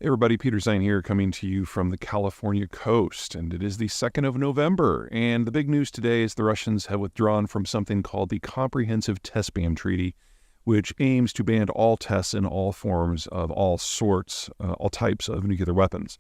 Hey everybody, Peter Zeihan here, coming to you from the California coast, and it is the 2nd of November, and the big news today is the Russians have withdrawn from something called the Comprehensive Test Ban Treaty, which aims to ban all tests in all forms of all sorts, all types of nuclear weapons.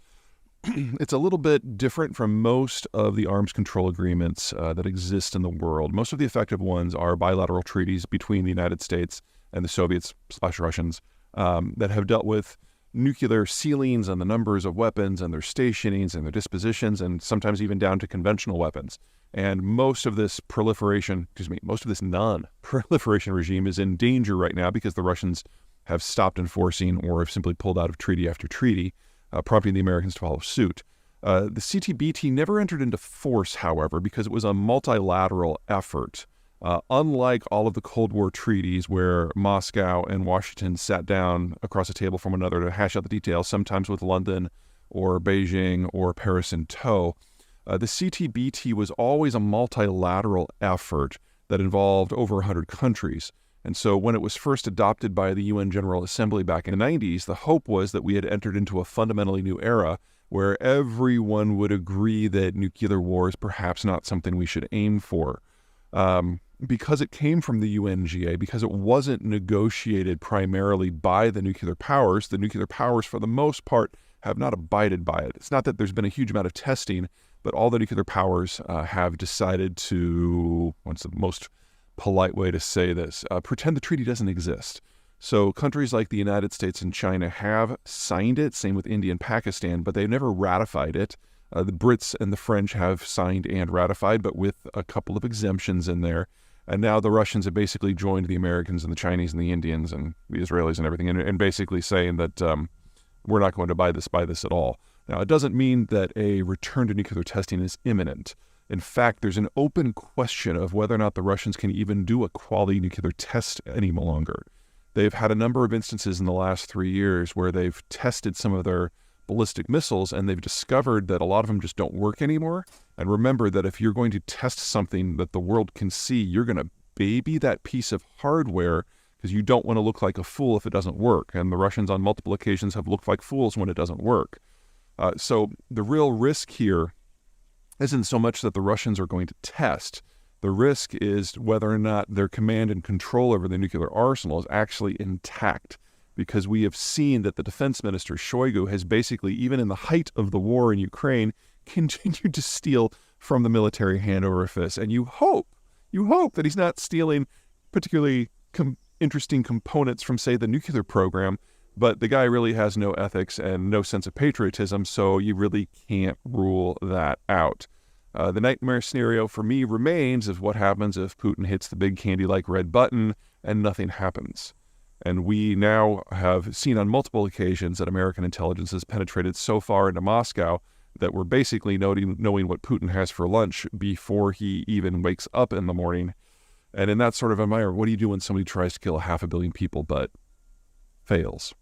It's a little bit different from most of the arms control agreements that exist in the world. Most of the effective ones are bilateral treaties between the United States and the Soviets/Russians that have dealt with nuclear ceilings on the numbers of weapons and their stationings and their dispositions, and sometimes even down to conventional weapons. And most of this non-proliferation regime is in danger right now because the Russians have stopped enforcing or have simply pulled out of treaty after treaty, prompting the Americans to follow suit. The CTBT never entered into force, however, because it was a multilateral effort. Unlike all of the Cold War treaties where Moscow and Washington sat down across a table from one another to hash out the details, sometimes with London or Beijing or Paris in tow, the CTBT was always a multilateral effort that involved over 100 countries. And so when it was first adopted by the UN General Assembly back in the 90s, the hope was that we had entered into a fundamentally new era where everyone would agree that nuclear war is perhaps not something we should aim for. Because it came from the UNGA, because it wasn't negotiated primarily by the nuclear powers for the most part have not abided by it. It's not that there's been a huge amount of testing, but all the nuclear powers have decided to, what's the most polite way to say this, pretend the treaty doesn't exist. So countries like the United States and China have signed it, same with India and Pakistan, but they've never ratified it. The Brits and the French have signed and ratified, but with a couple of exemptions in there. And now the Russians have basically joined the Americans and the Chinese and the Indians and the Israelis and everything, and basically saying that we're not going to buy this at all. Now, it doesn't mean that a return to nuclear testing is imminent. In fact, there's an open question of whether or not the Russians can even do a quality nuclear test any longer. They've had a number of instances in the last 3 years where they've tested some of their ballistic missiles, and they've discovered that a lot of them just don't work anymore. And remember that if you're going to test something that the world can see, you're going to baby that piece of hardware because you don't want to look like a fool if it doesn't work. And the Russians on multiple occasions have looked like fools when it doesn't work. So the real risk here isn't so much that the Russians are going to test. The risk is whether or not their command and control over the nuclear arsenal is actually intact. Because we have seen that the defense minister, Shoigu, has basically, even in the height of the war in Ukraine, continued to steal from the military hand over fist. And you hope that he's not stealing particularly interesting components from, say, the nuclear program, but the guy really has no ethics and no sense of patriotism, so you really can't rule that out. The nightmare scenario for me remains of what happens if Putin hits the big candy-like red button and nothing happens. And we now have seen on multiple occasions that American intelligence has penetrated so far into Moscow that we're basically knowing what Putin has for lunch before he even wakes up in the morning. And in that sort of environment, what do you do when somebody tries to kill 500 million people but fails?